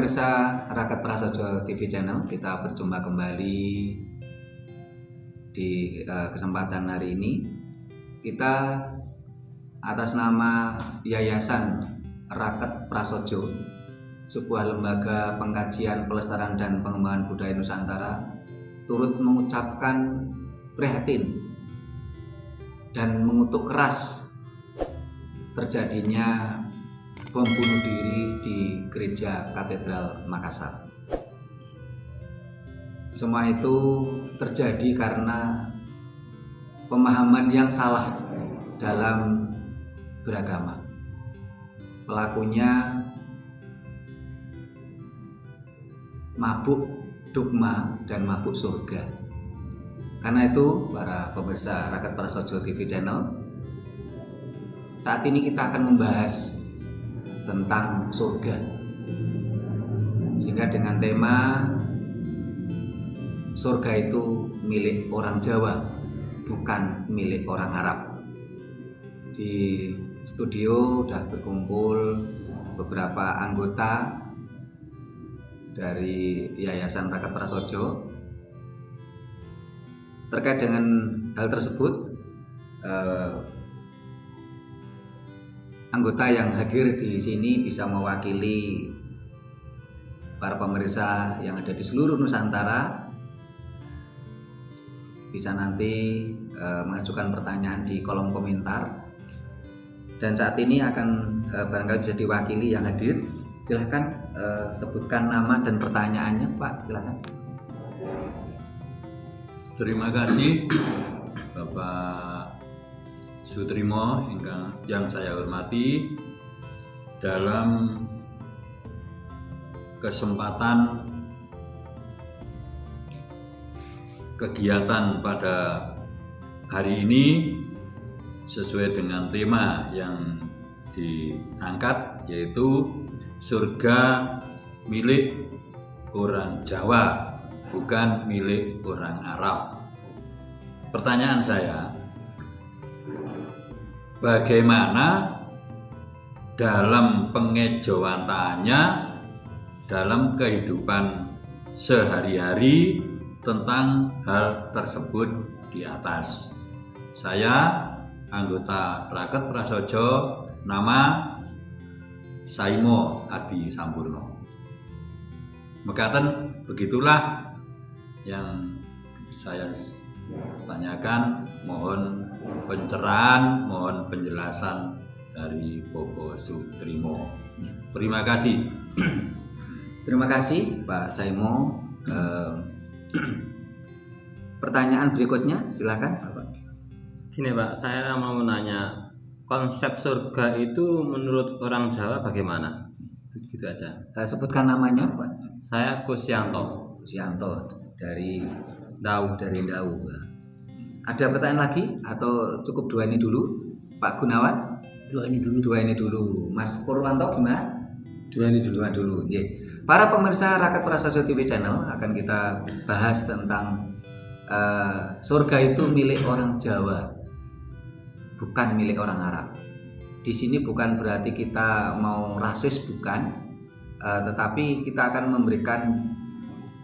pemirsa Raket Prasojo TV Channel, kita berjumpa kembali di kesempatan hari ini. Kita atas nama Yayasan Raket Prasojo, sebuah lembaga pengkajian, pelestarian dan pengembangan budaya Nusantara, turut mengucapkan prihatin dan mengutuk keras terjadinya bom bunuh diri di Gereja Katedral Makassar. Semua itu terjadi karena pemahaman yang salah dalam beragama. Pelakunya mabuk dogma dan mabuk surga. Karena itu, para pemirsa Raket Prasojo TV Channel, saat ini kita akan membahas tentang surga, sehingga dengan tema surga itu milik orang Jawa, bukan milik orang Arab. Di studio sudah berkumpul beberapa anggota dari Yayasan Raket Prasojo. Terkait dengan hal tersebut, anggota yang hadir di sini bisa mewakili para pemirsa yang ada di seluruh Nusantara. Bisa nanti mengajukan pertanyaan di kolom komentar. Dan saat ini akan barangkali bisa diwakili yang hadir. Silahkan sebutkan nama dan pertanyaannya, Pak. Silahkan. Terima kasih Bapak Sutrimo yang saya hormati. Dalam kesempatan kegiatan pada hari ini sesuai dengan tema yang diangkat, yaitu surga milik orang Jawa, bukan milik orang Arab. Pertanyaan saya, bagaimana dalam pengejawantaannya dalam kehidupan sehari-hari tentang hal tersebut di atas? Saya anggota Raket Prasojo, nama Saimo Adi Sampurno. Mekaten, begitulah yang saya tanyakan. Mohon pencerahan, mohon penjelasan dari Bapak Sutrimo. Terima kasih. Terima kasih Pak Saimo. Pertanyaan berikutnya, silakan Bapak. Gini Pak, saya mau menanya, konsep surga itu menurut orang Jawa bagaimana? Gitu aja. Sebutkan namanya, Pak. Saya Kusyanto. Kusyanto dari Dau. Dau. Ada pertanyaan lagi atau cukup dua ini dulu, Pak Gunawan? Dua ini dulu. Mas Purwanto gimana? Dua ini dulu. Yeah. Para pemirsa Raket Prasojo TV Channel, akan kita bahas tentang surga itu milik orang Jawa, bukan milik orang Arab. Di sini bukan berarti kita mau rasis, bukan, tetapi kita akan memberikan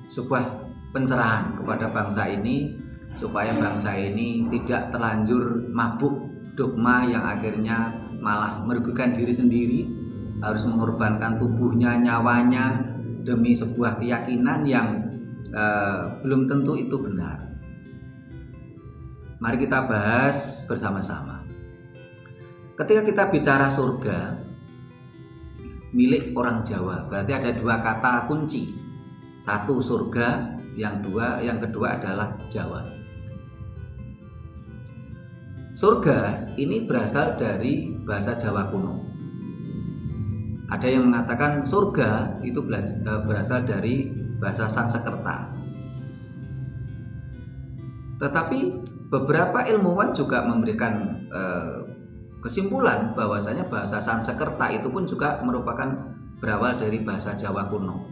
sebuah pencerahan kepada bangsa ini, supaya bangsa ini tidak terlanjur mabuk dogma yang akhirnya malah merugikan diri sendiri, harus mengorbankan tubuhnya, nyawanya demi sebuah keyakinan yang belum tentu itu benar. Mari kita bahas bersama-sama. Ketika kita bicara surga milik orang Jawa, berarti ada dua kata kunci. Satu surga, yang kedua adalah Jawa. Surga ini berasal dari bahasa Jawa kuno. Ada yang mengatakan surga itu berasal dari bahasa Sanskerta. Tetapi beberapa ilmuwan juga memberikan kesimpulan bahwasanya bahasa Sanskerta itu pun juga merupakan berawal dari bahasa Jawa kuno.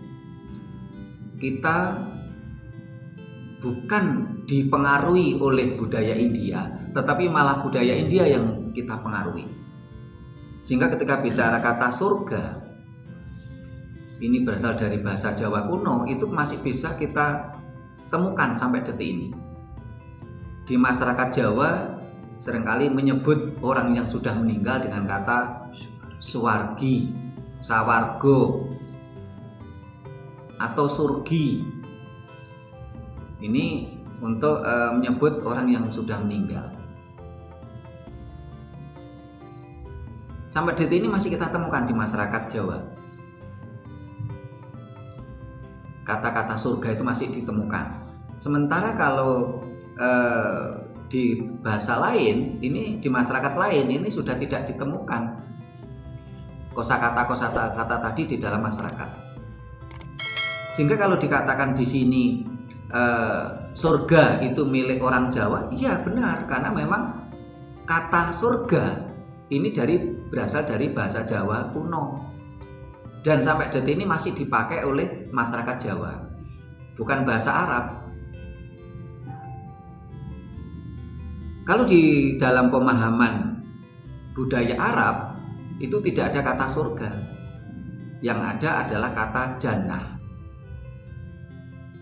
Kita bukan dipengaruhi oleh budaya India, tetapi malah budaya India yang kita pengaruhi. Sehingga ketika bicara kata surga, ini berasal dari bahasa Jawa kuno, itu masih bisa kita temukan sampai detik ini. Di masyarakat Jawa seringkali menyebut orang yang sudah meninggal dengan kata suwargi, sawargo, atau surgi. Ini untuk menyebut orang yang sudah meninggal. Sampai detik ini masih kita temukan di masyarakat Jawa. Kata-kata surga itu masih ditemukan. Sementara kalau di bahasa lain, ini di masyarakat lain ini sudah tidak ditemukan kosakata tadi di dalam masyarakat. Sehingga kalau dikatakan di sini surga itu milik orang Jawa, iya benar, karena memang kata surga ini berasal dari bahasa Jawa kuno, dan sampai detik ini masih dipakai oleh masyarakat Jawa, bukan bahasa Arab. Kalau di dalam pemahaman budaya Arab itu tidak ada kata surga, yang ada adalah kata jannah.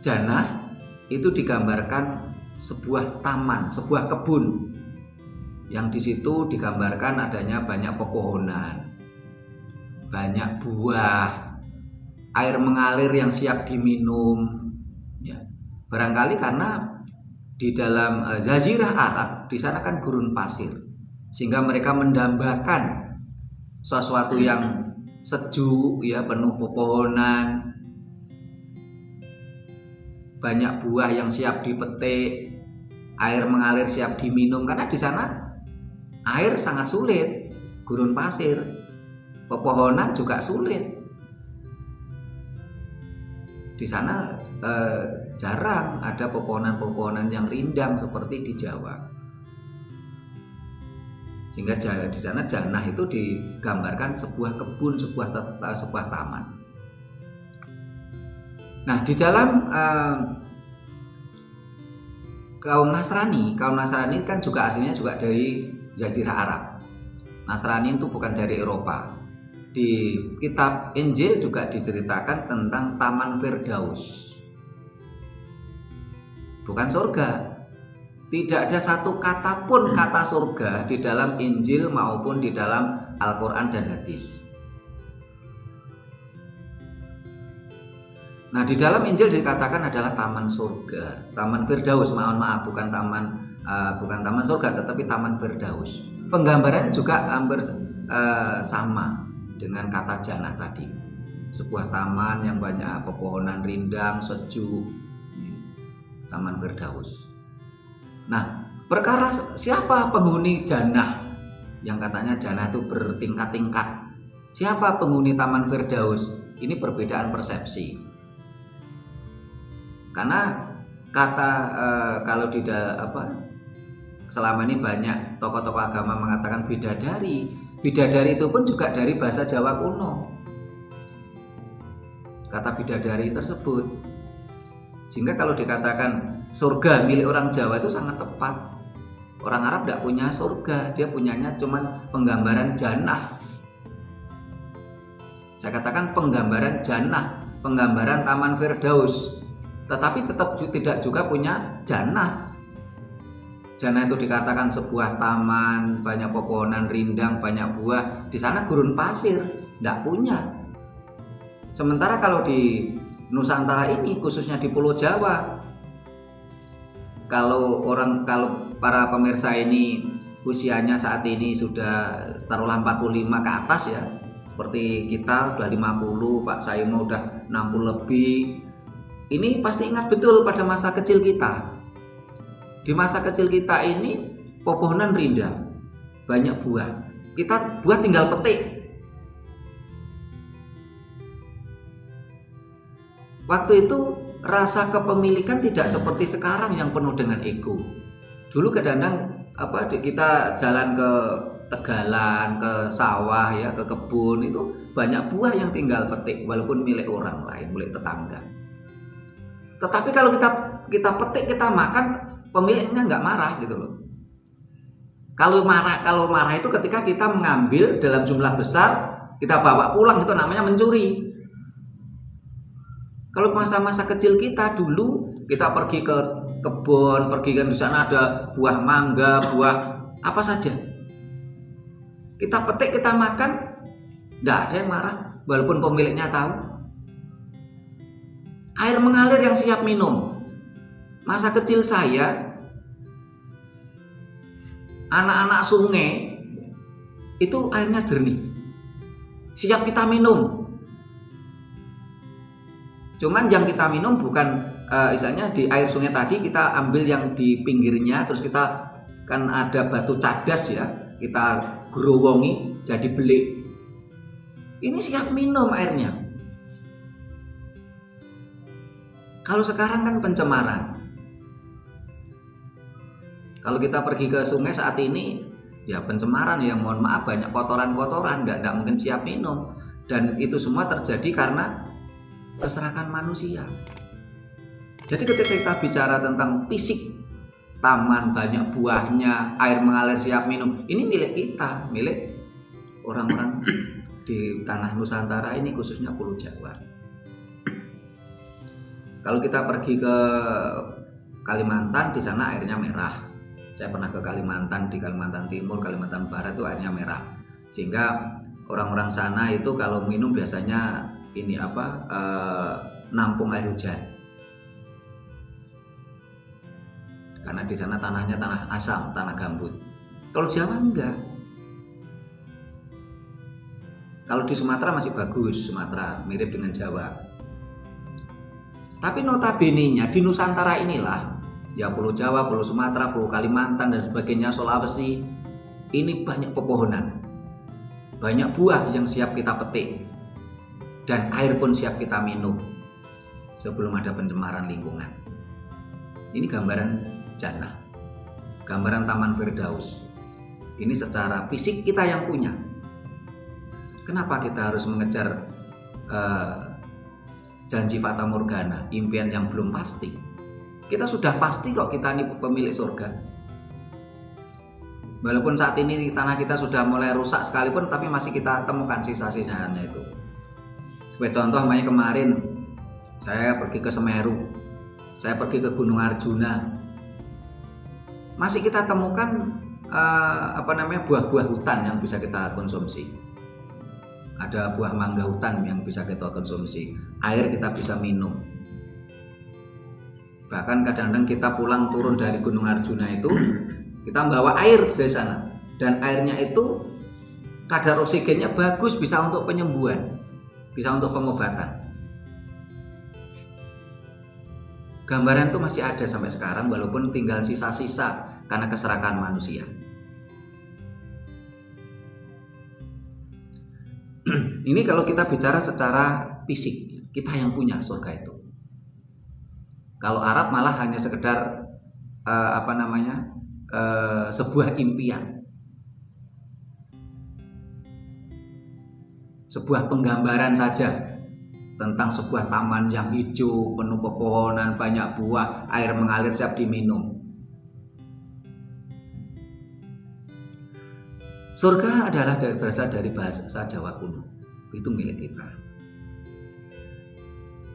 Jannah itu digambarkan sebuah taman, sebuah kebun, yang di situ digambarkan adanya banyak pepohonan, banyak buah, air mengalir yang siap diminum. Ya, barangkali karena di dalam Jazirah Arab di sana kan gurun pasir, sehingga mereka mendambakan sesuatu yang sejuk, ya, penuh pepohonan, banyak buah yang siap dipetik, air mengalir siap diminum, karena di sana air sangat sulit, gurun pasir, pepohonan juga sulit. Di sana jarang ada pepohonan-pepohonan yang rindang seperti di Jawa. Sehingga di sana jannah itu digambarkan sebuah kebun, sebuah taman. Nah, di dalam kaum Nasrani kan juga aslinya juga dari Jazirah Arab. Nasrani itu bukan dari Eropa. Di kitab Injil juga diceritakan tentang Taman Firdaus, bukan surga. Tidak ada satu kata pun kata surga di dalam Injil maupun di dalam Al-Quran dan hadis. Nah, di dalam Injil dikatakan adalah taman surga, Taman Firdaus, bukan taman surga, tetapi Taman Firdaus. Penggambarannya juga hampir sama dengan kata jannah tadi, sebuah taman yang banyak pepohonan rindang, sejuk, Taman Firdaus. Nah, perkara siapa penghuni jannah, yang katanya jannah itu bertingkat-tingkat, siapa penghuni Taman Firdaus, ini perbedaan persepsi. Karena kalau selama ini banyak tokoh-tokoh agama mengatakan bidadari. Bidadari itu pun juga dari bahasa Jawa kuno, kata bidadari tersebut. Sehingga kalau dikatakan surga milik orang Jawa itu sangat tepat. Orang Arab tidak punya surga, dia punyanya cuman penggambaran jannah. Saya katakan penggambaran jannah, penggambaran Taman Firdaus, tetapi tetap tidak juga punya jannah. Jannah itu dikatakan sebuah taman, banyak pepohonan rindang, banyak buah. Di sana gurun pasir, tidak punya. Sementara kalau di Nusantara ini, khususnya di Pulau Jawa, kalau para pemirsa ini usianya saat ini sudah taruhlah 45 ke atas, ya, seperti kita udah 50, Pak Saimo udah 60 lebih, ini pasti ingat betul pada masa kecil kita. Di masa kecil kita ini pepohonan rindang, banyak buah, buah tinggal petik. Waktu itu rasa kepemilikan tidak seperti sekarang yang penuh dengan ego. Dulu kadang-kadang kita jalan ke tegalan, ke sawah, ya, ke kebun, itu banyak buah yang tinggal petik walaupun milik orang lain, milik tetangga. Tetapi kalau kita petik, kita makan, pemiliknya nggak marah gitu loh. Kalau marah itu ketika kita mengambil dalam jumlah besar, kita bawa pulang, itu namanya mencuri. Kalau masa-masa kecil kita dulu, kita pergi ke kebun, pergi kan di sana ada buah mangga, buah apa saja. Kita petik, kita makan, tidak ada yang marah, walaupun pemiliknya tahu. Air mengalir yang siap minum. Masa kecil saya, anak-anak sungai itu airnya jernih, siap kita minum. Cuman yang kita minum bukan misalnya di air sungai tadi kita ambil yang di pinggirnya, terus kita kan ada batu cadas ya, kita gerowongi jadi belik. Ini siap minum airnya. Kalau sekarang kan pencemaran. Kalau kita pergi ke sungai saat ini ya pencemaran, ya mohon maaf banyak kotoran-kotoran, nggak mungkin siap minum. Dan itu semua terjadi karena keserakan manusia. Jadi ketika kita bicara tentang fisik taman banyak buahnya, air mengalir siap minum, ini milik kita, milik orang-orang di tanah Nusantara ini, khususnya Pulau Jawa. Kalau kita pergi ke Kalimantan, di sana airnya merah. Saya pernah ke Kalimantan, di Kalimantan Timur, Kalimantan Barat itu airnya merah. Sehingga orang-orang sana itu kalau minum biasanya ini nampung air hujan. Karena di sana tanahnya tanah asam, tanah gambut. Kalau Jawa enggak. Kalau di Sumatera masih bagus, Sumatera mirip dengan Jawa. Tapi notabene-nya di Nusantara inilah, ya Pulau Jawa, Pulau Sumatera, Pulau Kalimantan dan sebagainya, Sulawesi, ini banyak pepohonan, banyak buah yang siap kita petik, dan air pun siap kita minum sebelum ada pencemaran lingkungan. Ini gambaran jannah, gambaran Taman Firdaus. Ini secara fisik kita yang punya. Kenapa kita harus mengejar janji fata morgana, impian yang belum pasti? Kita sudah pasti kok kita ini pemilik surga. Walaupun saat ini tanah kita sudah mulai rusak sekalipun, tapi masih kita temukan sisa-sisanya itu. Sebagai contoh, makanya kemarin saya pergi ke Semeru, saya pergi ke Gunung Arjuna, masih kita temukan buah-buah hutan yang bisa kita konsumsi. Ada buah mangga hutan yang bisa kita konsumsi, air kita bisa minum. Bahkan kadang-kadang kita pulang turun dari Gunung Arjuna itu, kita membawa air dari sana, dan airnya itu kadar oksigennya bagus, bisa untuk penyembuhan, bisa untuk pengobatan. Gambaran itu masih ada sampai sekarang, walaupun tinggal sisa-sisa karena keserakan manusia. Ini kalau kita bicara secara fisik, kita yang punya surga itu. Kalau Arab malah hanya sekedar sebuah impian, sebuah penggambaran saja tentang sebuah taman yang hijau, penuh pepohonan, banyak buah, air mengalir siap diminum. Surga adalah berasal dari bahasa Jawa kuno, itu milik kita.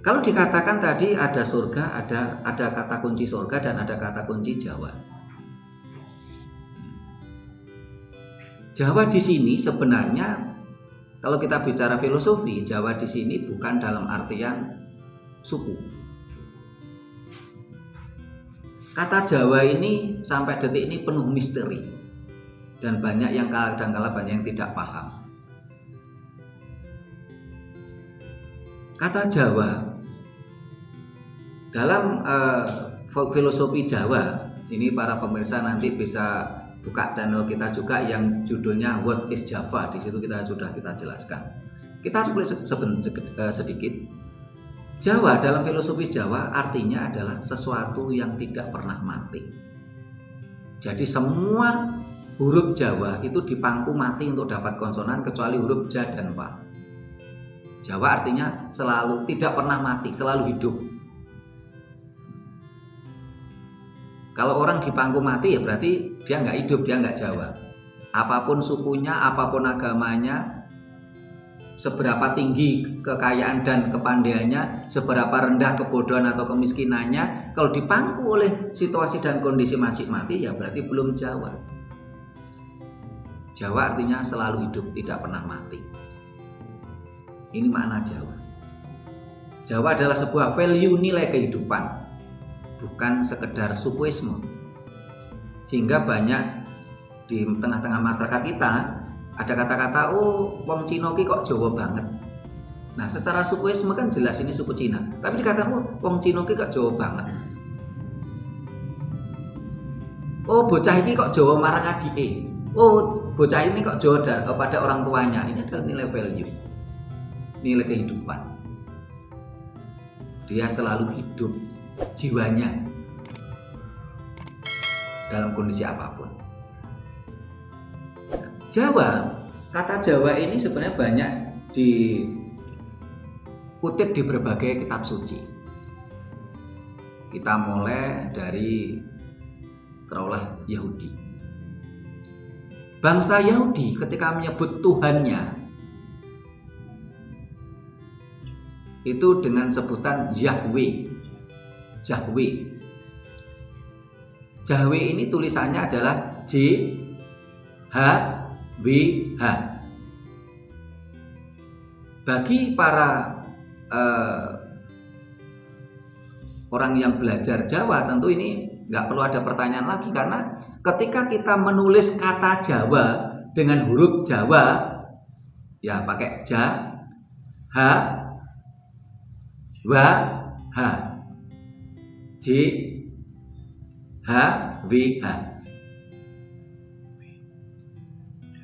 Kalau dikatakan tadi ada surga, ada kata kunci surga dan ada kata kunci Jawa. Jawa di sini sebenarnya, kalau kita bicara filosofi, Jawa di sini bukan dalam artian suku. Kata Jawa ini sampai detik ini penuh misteri. Dan banyak yang kadang-kala banyak yang tidak paham. Kata Jawa dalam filosofi Jawa ini, para pemirsa nanti bisa buka channel kita juga yang judulnya What is Java. Di situ kita jelaskan. Kita tulis sedikit. Jawa dalam filosofi Jawa artinya adalah sesuatu yang tidak pernah mati. Jadi semua huruf Jawa itu dipangku mati untuk dapat konsonan kecuali huruf Ja dan Pa. Jawa artinya selalu tidak pernah mati, selalu hidup. Kalau orang dipangku mati ya berarti dia nggak hidup, dia nggak Jawa. Apapun sukunya, apapun agamanya, seberapa tinggi kekayaan dan kepandaiannya, seberapa rendah kebodohan atau kemiskinannya, kalau dipangku oleh situasi dan kondisi masih mati, ya berarti belum Jawa. Jawa artinya selalu hidup, tidak pernah mati. Ini makna Jawa. Jawa adalah sebuah value, nilai kehidupan, bukan sekedar sukuisme. Sehingga banyak di tengah-tengah masyarakat kita ada kata-kata, oh wong Cina ki kok Jawa banget. Nah, secara sukuisme kan jelas ini suku Cina, tapi dikatakan, oh wong Cina ki kok Jawa banget. Oh bocah ini kok Jawa marang adike. Oh bocah ini kok Jawa pada orang tuanya. Ini adalah nilai value, nilai kehidupan. Dia selalu hidup jiwanya dalam kondisi apapun. Jawa, kata Jawa ini sebenarnya banyak dikutip di berbagai kitab suci. Kita mulai dari terolah Yahudi. Bangsa Yahudi ketika menyebut Tuhannya itu dengan sebutan Yahweh. Yahweh. Yahweh ini tulisannya adalah J-H-W-H. Bagi para orang yang belajar Jawa, tentu ini nggak perlu ada pertanyaan lagi, karena ketika kita menulis kata Jawa dengan huruf Jawa, ya pakai ja, ha, wa, ha, j, h, w, h.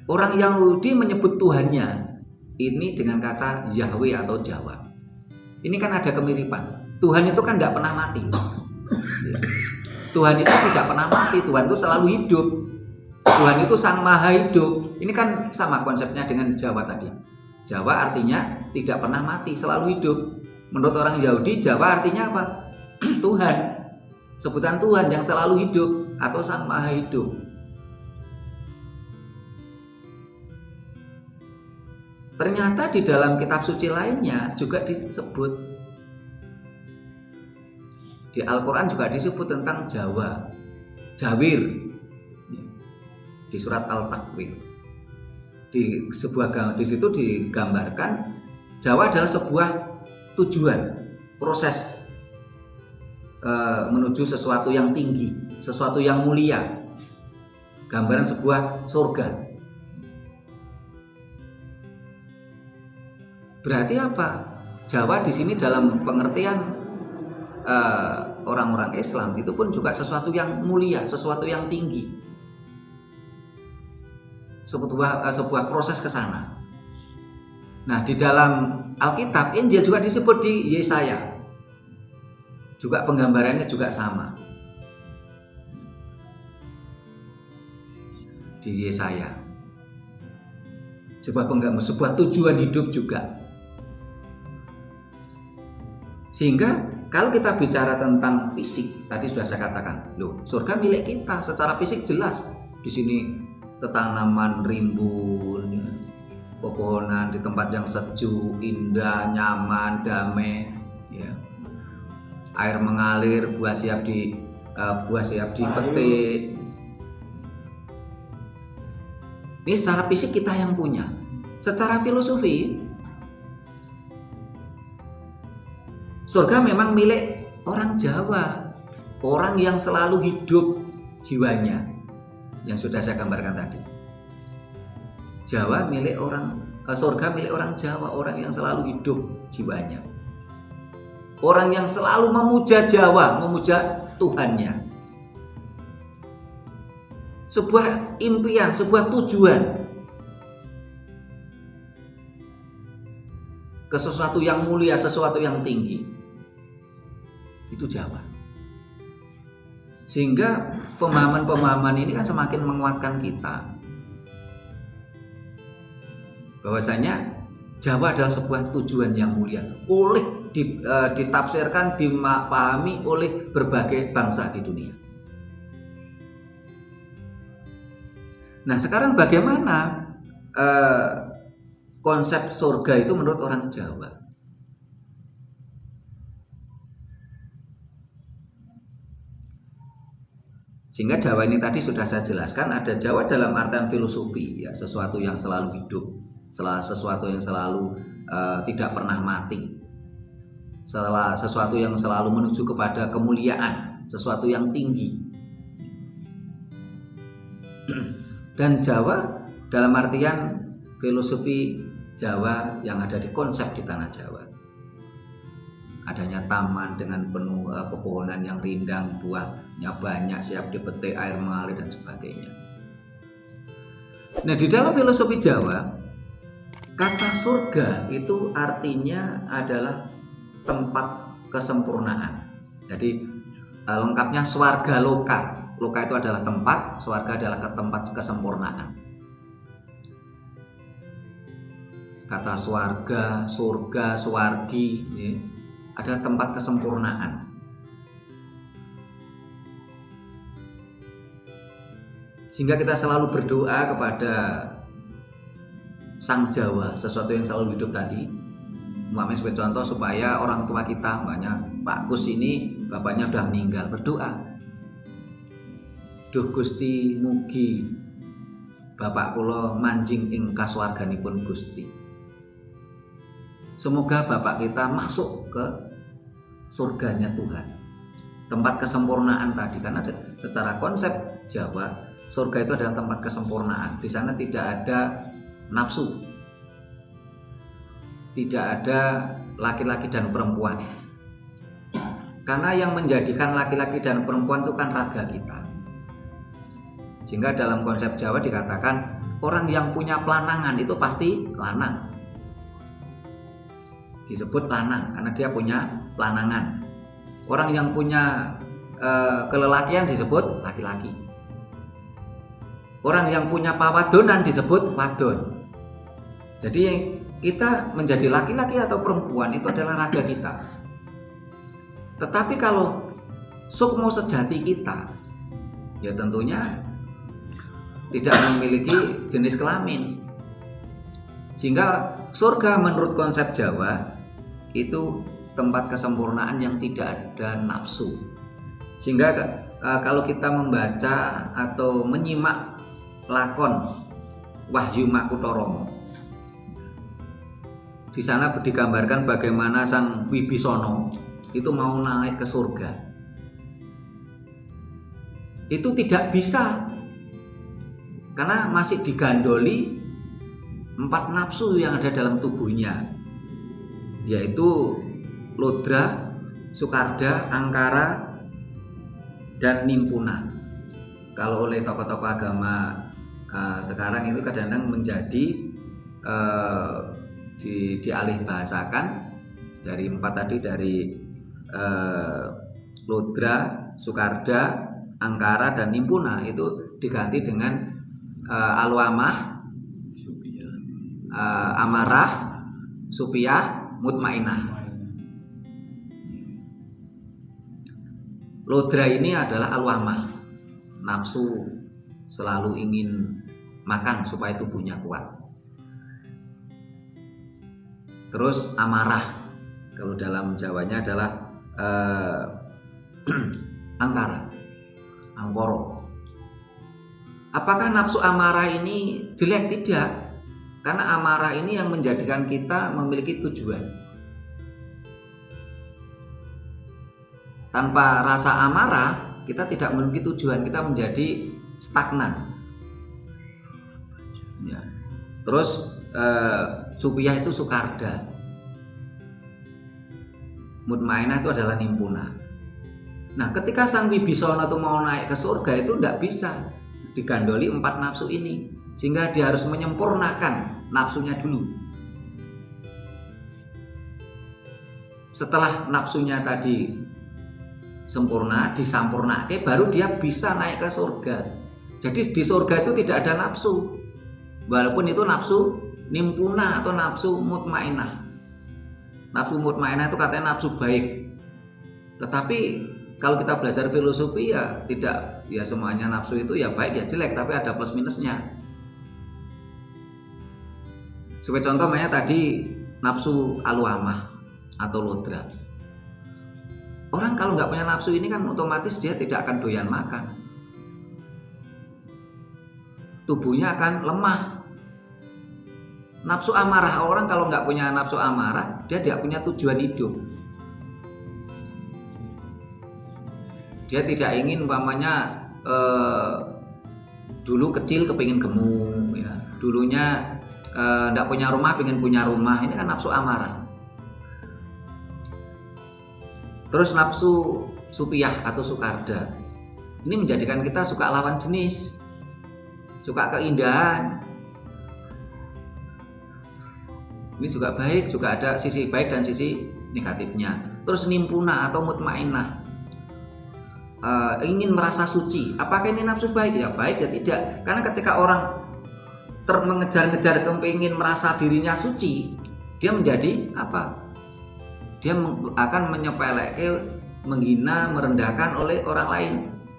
Orang Yahudi menyebut Tuhannya ini dengan kata Yahweh atau Jawa. Ini kan ada kemiripan. Tuhan itu kan tidak pernah mati. Tuhan itu tidak pernah mati. Tuhan itu selalu hidup. Tuhan itu sang maha hidup. Ini kan sama konsepnya dengan Jawa tadi. Jawa artinya tidak pernah mati, selalu hidup. Menurut orang Yahudi, Jawa artinya apa? Tuhan. Sebutan Tuhan yang selalu hidup atau sang maha hidup. Ternyata di dalam kitab suci lainnya juga disebut, di Al-Quran juga disebut tentang Jawa, Jawir, di surat Al-Takwir. Di situ digambarkan Jawa adalah sebuah tujuan, proses menuju sesuatu yang tinggi, sesuatu yang mulia, gambaran sebuah surga. Berarti apa? Jawa di sini dalam pengertian orang-orang Islam itu pun juga sesuatu yang mulia, sesuatu yang tinggi, sebuah proses ke sana. Nah, di dalam Alkitab Injil juga disebut di Yesaya, juga penggambarannya juga sama. Di Yesaya, sebuah tujuan hidup juga. Sehingga kalau kita bicara tentang fisik, tadi sudah saya katakan, loh, surga milik kita secara fisik jelas. Di sini tanaman rimbun, pepohonan di tempat yang sejuk, indah, nyaman, damai, ya. Air mengalir, buah siap dipetik. Ini secara fisik kita yang punya. Secara filosofi, surga memang milik orang Jawa, orang yang selalu hidup jiwanya, yang sudah saya gambarkan tadi. Surga milik orang Jawa, orang yang selalu hidup jiwanya, orang yang selalu memuja Jawa, memuja Tuhannya. Sebuah impian, sebuah tujuan ke sesuatu yang mulia, sesuatu yang tinggi. Itu Jawa. Sehingga pemahaman-pemahaman ini kan semakin menguatkan kita bahwasanya Jawa adalah sebuah tujuan yang mulia, oleh ditafsirkan, dipahami oleh berbagai bangsa di dunia. Nah, sekarang bagaimana konsep surga itu menurut orang Jawa. Sehingga Jawa ini tadi sudah saya jelaskan, ada Jawa dalam artian filosofi, ya, sesuatu yang selalu hidup, sesuatu yang selalu tidak pernah mati, sesuatu yang selalu menuju kepada kemuliaan, sesuatu yang tinggi. Dan Jawa dalam artian filosofi Jawa yang ada di konsep di tanah Jawa. Adanya taman dengan penuh pepohonan yang rindang, buahnya banyak, siap dipetik, air mengalir dan sebagainya. Nah, di dalam filosofi Jawa, kata surga itu artinya adalah tempat kesempurnaan. Jadi lengkapnya swarga loka. Loka itu adalah tempat, swarga adalah tempat kesempurnaan. Kata swarga, surga, swargi, ya, adalah tempat kesempurnaan. Sehingga kita selalu berdoa kepada Sang Jawa, sesuatu yang selalu hidup tadi. Umpamanya sebagai contoh, supaya orang tua kita, banyak Pak Kus ini bapaknya sudah meninggal, berdoa, duh Gusti mugi bapak kula manjing ing kasuwarganipun Gusti. Semoga bapak kita masuk ke surganya Tuhan, tempat kesempurnaan tadi. Karena secara konsep Jawa, surga itu adalah tempat kesempurnaan. Di sana tidak ada nafsu, tidak ada laki-laki dan perempuan. Karena yang menjadikan laki-laki dan perempuan itu kan raga kita. Sehingga dalam konsep Jawa dikatakan orang yang punya pelanangan itu pasti lanang. Disebut lanang karena dia punya pelanangan. Orang yang punya kelelakian disebut laki-laki. Orang yang punya pawadonan disebut wadon. Jadi kita menjadi laki-laki atau perempuan itu adalah raga kita. Tetapi kalau sukmo sejati kita, ya tentunya tidak memiliki jenis kelamin. Sehingga surga menurut konsep Jawa itu tempat kesempurnaan yang tidak ada nafsu. Sehingga kalau kita membaca atau menyimak lakon Wahyu Makutoromo, di sana digambarkan bagaimana Sang Wibisono itu mau naik ke surga. Itu tidak bisa, karena masih digandoli 4 nafsu yang ada dalam tubuhnya, yaitu Lodra, Sukarda, Angkara, dan Nimpuna. Kalau oleh tokoh-tokoh agama sekarang itu kadang-kadang menjadi dialih bahasakan dari 4 tadi, dari Lodra, Sukarda, Angkara, dan Nimpuna, itu diganti dengan Alwamah, Amarah, Supiyah, Mutmainah. Lodra ini adalah alwamah, nafsu, selalu ingin makan supaya tubuhnya kuat. Terus amarah, kalau dalam Jawanya adalah angkara, angkoro. Apakah nafsu amarah ini jelek? Tidak, karena amarah ini yang menjadikan kita memiliki tujuan. Tanpa rasa amarah, kita tidak memiliki tujuan, kita menjadi stagnan. Ya. Terus Supiyah itu Sukarda, Mutmainah itu adalah Nimpuna. Nah, ketika Sang Wibisono itu mau naik ke surga itu tidak bisa digandoli 4 nafsu ini, sehingga dia harus menyempurnakan nafsunya dulu. Setelah nafsunya tadi sempurna, disampurnake, baru dia bisa naik ke surga. Jadi di surga itu tidak ada nafsu, walaupun itu nafsu nimpuna atau nafsu mutmainah. Nafsu mutmainah itu katanya nafsu baik. Tetapi kalau kita belajar filosofi ya tidak, ya semuanya nafsu itu ya baik ya jelek, tapi ada plus minusnya. Sebagai contoh tadi nafsu aluamah atau lodra. Orang kalau nggak punya nafsu ini kan otomatis dia tidak akan doyan makan. Tubuhnya akan lemah. Nafsu amarah, orang kalau nggak punya nafsu amarah, dia tidak punya tujuan hidup. Dia tidak ingin umpamanya dulu kecil kepingin gemuk, ya. Dulunya nggak punya rumah, pengen punya rumah. Ini kan nafsu amarah. Terus nafsu supiyah atau sukarda, ini menjadikan kita suka lawan jenis, suka keindahan. Ini juga baik, juga ada sisi baik dan sisi negatifnya. Terus nimpuna atau mutmainnah, ingin merasa suci. Apakah ini nafsu baik? Ya baik ya tidak. Karena ketika orang mengejar-ngejar kepingin merasa dirinya suci, dia menjadi apa? Dia akan menyepelekan, menghina, merendahkan oleh orang lain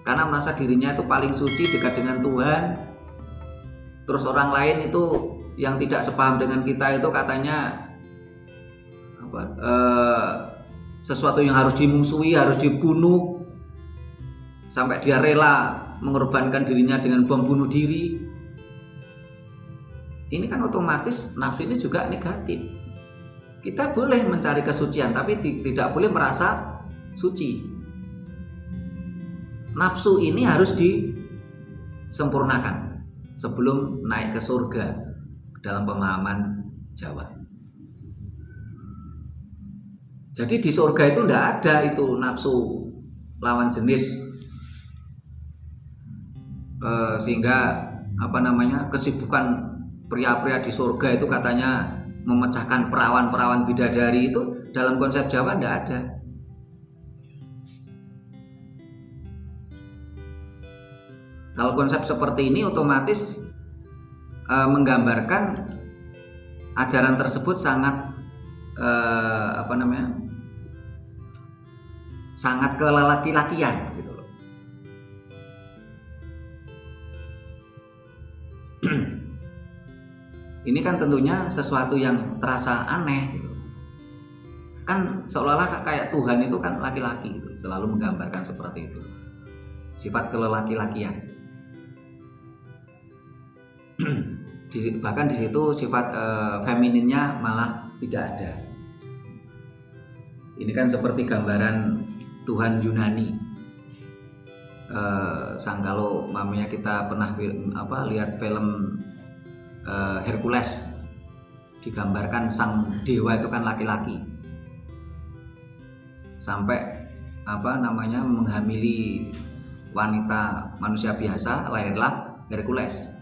karena merasa dirinya itu paling suci, dekat dengan Tuhan. Terus orang lain itu yang tidak sepaham dengan kita itu katanya apa, sesuatu yang harus dimusuhi, harus dibunuh, sampai dia rela mengorbankan dirinya dengan bom bunuh diri. Ini kan otomatis nafsu ini juga negatif. Kita boleh mencari kesucian tapi tidak boleh merasa suci. Nafsu ini harus disempurnakan sebelum naik ke surga dalam pemahaman Jawa. Jadi di surga itu tidak ada itu nafsu lawan jenis, sehingga kesibukan pria-pria di surga itu katanya memecahkan perawan-perawan bidadari, itu dalam konsep Jawa tidak ada. Kalau konsep seperti ini otomatis menggambarkan ajaran tersebut sangat sangat kelaki-lakian gitu loh. Ini kan tentunya sesuatu yang terasa aneh gitu. Kan seolah-olah kayak Tuhan itu kan laki-laki gitu, selalu menggambarkan seperti itu. Sifat kelaki-lakian. Bahkan di situ sifat femininnya malah tidak ada. Ini kan seperti gambaran Tuhan Yunani. Kalau mamanya kita pernah lihat film Hercules, digambarkan sang dewa itu kan laki-laki, sampai menghamili wanita manusia biasa, lahirlah Hercules.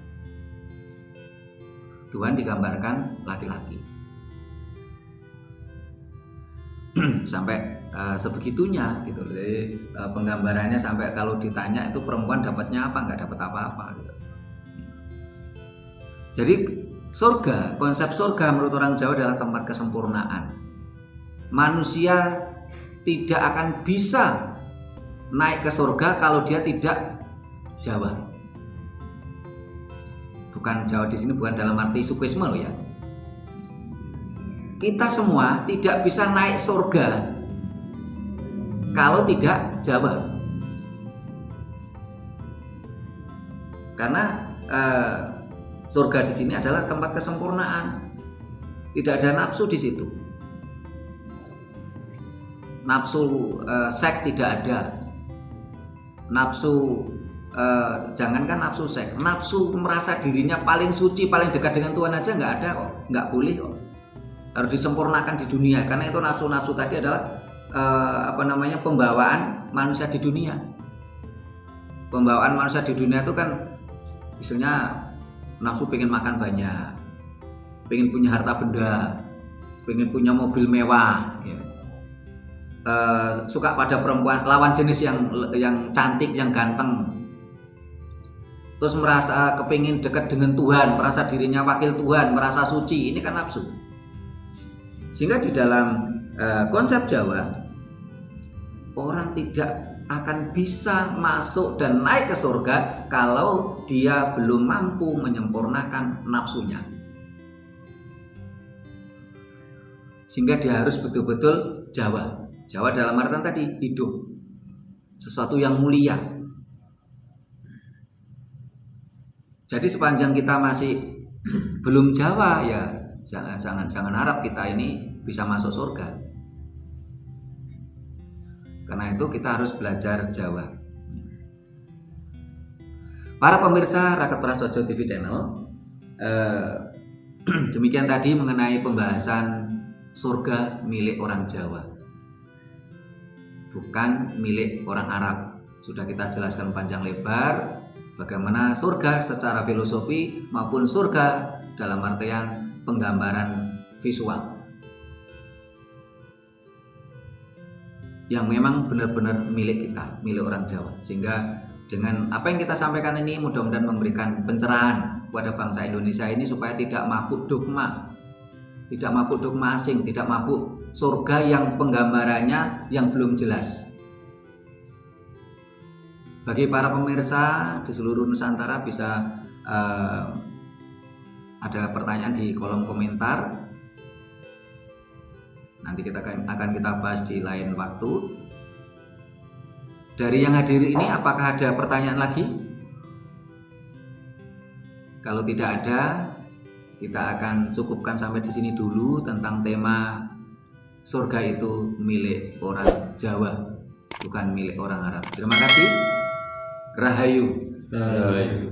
Tuhan digambarkan laki-laki. Sampai sebegitunya gitu. Jadi penggambarannya sampai kalau ditanya itu perempuan dapatnya apa, nggak dapat apa-apa gitu. Jadi surga, konsep surga menurut orang Jawa adalah tempat kesempurnaan. Manusia tidak akan bisa naik ke surga kalau dia tidak Jawa. Bukan Jawa di sini bukan dalam arti sukisme loh ya. Kita semua tidak bisa naik surga kalau tidak Jawa. Karena surga di sini adalah tempat kesempurnaan. Tidak ada nafsu di situ. Nafsu seks tidak ada. Nafsu jangankan nafsu seks, nafsu merasa dirinya paling suci, paling dekat dengan Tuhan aja nggak ada kok, nggak boleh kok. Harus disempurnakan di dunia, karena itu nafsu-nafsu tadi adalah pembawaan manusia di dunia. Pembawaan manusia di dunia itu kan misalnya nafsu pengen makan banyak, pengen punya harta benda, pengen punya mobil mewah, ya. Suka pada perempuan lawan jenis yang cantik, yang ganteng. Terus merasa kepingin dekat dengan Tuhan, merasa dirinya wakil Tuhan, merasa suci, ini kan nafsu. Sehingga di dalam konsep Jawa, orang tidak akan bisa masuk dan naik ke surga kalau dia belum mampu menyempurnakan nafsunya. sehingga dia harus betul-betul Jawa. Jawa dalam artian tadi hidup, sesuatu yang mulia. Jadi sepanjang kita masih belum Jawa ya jangan harap kita ini bisa masuk surga. Karena itu kita harus belajar Jawa. Para pemirsa Raket Prasojo TV Channel, demikian tadi mengenai pembahasan surga milik orang Jawa, bukan milik orang Arab. Sudah kita jelaskan panjang lebar bagaimana surga secara filosofi maupun surga dalam artian penggambaran visual yang memang benar-benar milik kita, milik orang Jawa. Sehingga dengan apa yang kita sampaikan ini mudah-mudahan memberikan pencerahan kepada bangsa Indonesia ini supaya tidak mabuk dogma, tidak mabuk dogma asing, tidak mabuk surga yang penggambarannya yang belum jelas. Bagi para pemirsa di seluruh Nusantara bisa ada pertanyaan di kolom komentar. Nanti kita akan kita bahas di lain waktu. Dari yang hadir ini apakah ada pertanyaan lagi? Kalau tidak ada, kita akan cukupkan sampai di sini dulu tentang tema surga itu milik orang Jawa, bukan milik orang Arab. Terima kasih. Rahayu. Rahayu.